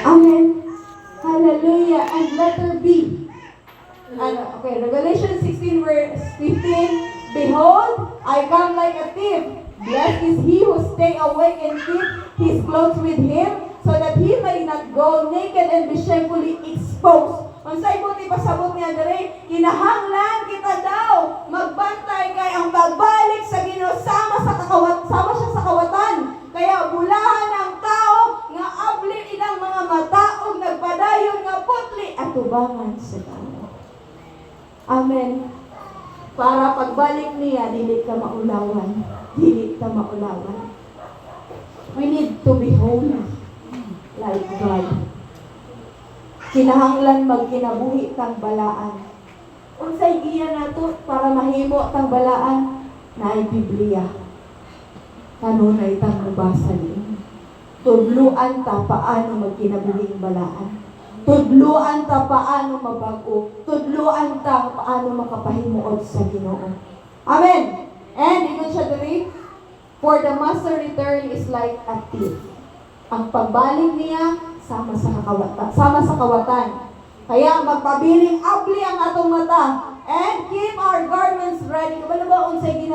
Amen. Hallelujah. And letter B. Okay, Revelation 16 verse 15. Behold, I come like a thief. Blessed is he who stay awake and keep his clothes with him, so that he may not go naked and be shamefully exposed. Unsay buti pasabot niya dere, kinahanglan kita daw magbantay kay ang pagbalik sa Ginoo sama siya sa kawatan. Kaya bulahan ang tao nga abli ilang mga mata ug nagpadayon nga putli at tubangan sa tao. Amen. Para pagbalik niya, dili ka maulawan. Dili ka maulawan. We need to be holy like God. Kinahanglan magkinabuhi tang balaan. Unsay giya nato para mahimo tang balaan? Naay Biblia. Kanunay tang nabasa niyo. Tudluan ta paano magkinabuhing balaan. Tudluan ta paano mabago. Tudluan ta paano makapahimuot sa Ginoo. Amen. And ingon siya diri, for the master return is like a thief. Ang pagbalik niya sama sa kawatan. Kaya magpabiling abli ang atong mata and keep our garments ready. Kabalo ba unsay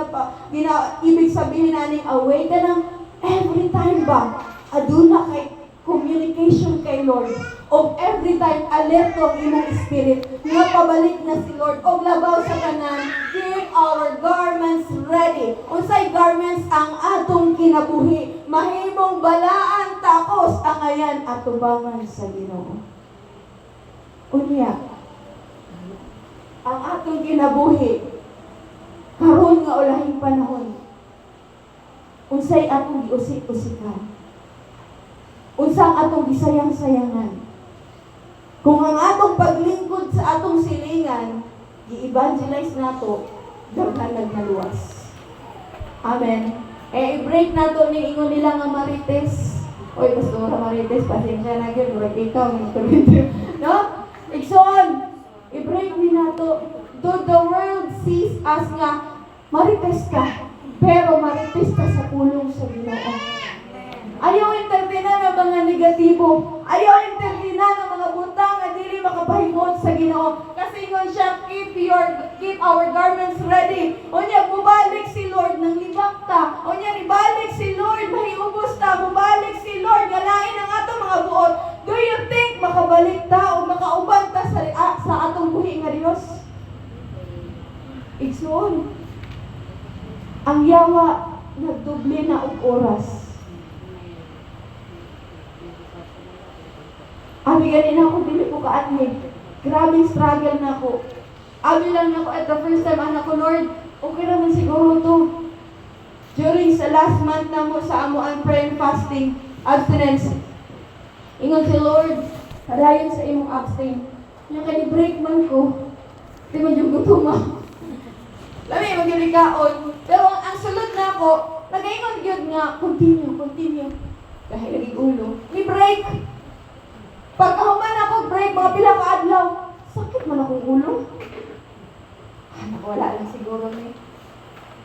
ibig sabihin naning away ka ng every time ba? Aduna kay communication kay Lord. Og every time alerto ang imong spirit nga pabalik na si Lord og labaw sa kanan. Keep our garments ready. Unsay garments ang atong kinabuhi? Mahimong balaan tapos ang ayan atubangan sa Ginoo. Unya, ang atong kinabuhi karon nga ulahing panahon. Unsay atong giusik-usikan? Unsang atong gisayang-sayangan? Kung ang atong paglingkod sa atong silingan, i-evangelize nato, daghan nagnaluwas. Amen. I-break nato ni ingon nila nga Marites. Oy, Pastora Marites, pasensya na gyud, murag ikaw ng Korinto. No? Igsoon, i-break ni nato. Though the world sees us nga Marites ka, pero Marites ka sa pulong sa Ginoo. Ayaw intertinan ng mga negatibo. Ayaw intertinan ng mga butang na dili makapahimot sa Ginoo. Kasi ingon siya, keep our garments ready. Unya, mubalik si Lord ng libak ta. Unya, ibalik si Lord, mahiubos ta. Mubalik si Lord, galain ang atong mga buot. Do you think makabalik ta o makauban ta sa atong buhi nga Dios? Igsoon. Ang yawa, nagdubli na og oras. Abi ganina ako, dili ko kaanhin. Grabing struggle na ako. Abi lang ako at the first time, anak ko, Lord, okay naman siguro to. During sa last month na mo sa amuan prayer and fasting, abstinence, ingon si Lord, hadayon sa imong abstain. Yung kani-break man ko, tingnan yung gutuma. Lami, mag-irikaon. Pero ang sulod na ako, nag-ingon yun nga, continue. Dahil lagi ulo. Ni-break. Pagkahuman ako, break, mga pila ka adlaw. Sakit man akong ulo. Wala lang siguro ni.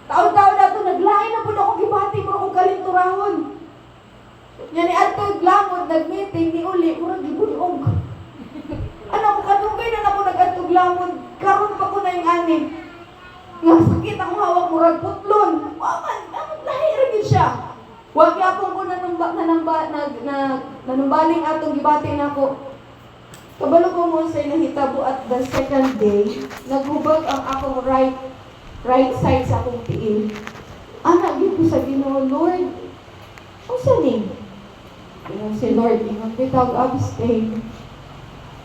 Taon-taon na ito, naglain na po na akong gibati mo akong kalinturahon. Yan ni Adto Glamod, nag-meeting ni Uli, murag gibunog. Ano ko, kadugay na ako nag-Adto Glamod, karon pa ko na yung anim. Nga sakit akong hawak, murag putlon. Waman, lahiragin siya. Huwag yapon ko nanumbaling atong gibati na ko. Kabalo ko mo sa'y nahitabo at the second day, naghubag ang akong right side sa akong tiil. Anak, ko sa Ginoo, Lord, ang saning? Ingon si Lord, ingon bitag abstain.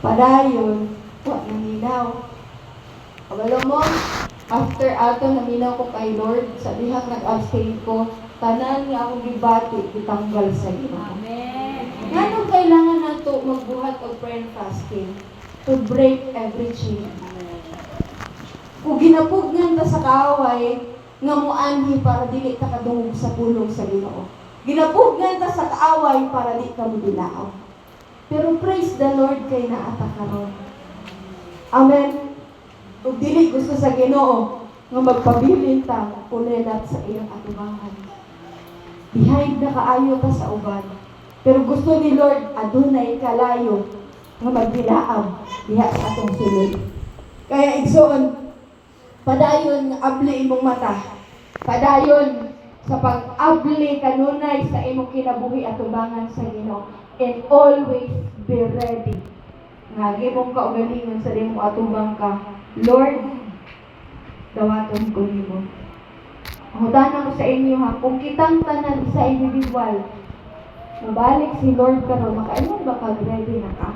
Padayon, wak naminaw. Kabalo mo, after ato naminaw ko kay Lord, sa dihang nag-abstain ko, tanan nga akong gibati, itanggal sa Ginoo. Amen. Nganong kailangan nato magbuhat og prayer and fasting to break every chain. Kung ginapugnan ta sa kaaway, nga muanhi para dili ta kadungog sa pulong sa Ginoo. Ginapugnan ta sa kaaway para di ka mudilao. Pero praise the Lord kay naata karon. Amen. Ug dili gusto sa Ginoo nga magpabilin ta pulelat sa iyang atubangan. Behind na kaayo ta sa uban. Pero gusto ni Lord, adunay kalayo nga magbilaab diha sa atong sulod. Kaya igsoon, padayon nga abli imong mata. Padayon sa pag-abli kanunay sa imong kinabuhi at tubangan sa Ginoo. And always be ready. Nga gimong kaugalingon sa imong atubang ka, Lord, dawaton ko nimo. Hudanan ko sa inyo ha, kung kitang tanan sa individual, mabalik si Lord karon, makaingon ba kag ready na ka?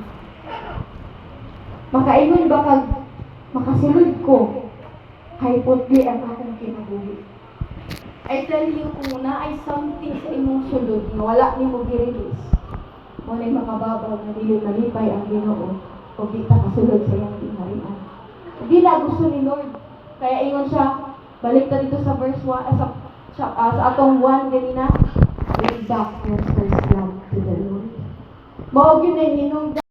Makaingon ba kag makasulod ko? Hay putli ang akong kinabuhi. I tell you, kung naay something sa imong sulod nga wala nimo gi-release, mo na'y makababaw na dili malipay ang Ginoo o di ta kasulod sa iyang gingharian. Di na gusto ni Lord. Kaya ingon siya, balik ta dito sa verse 1, sa atong 1 ganina, bring back your first love to the Lord. Mao gyud ay hinungdan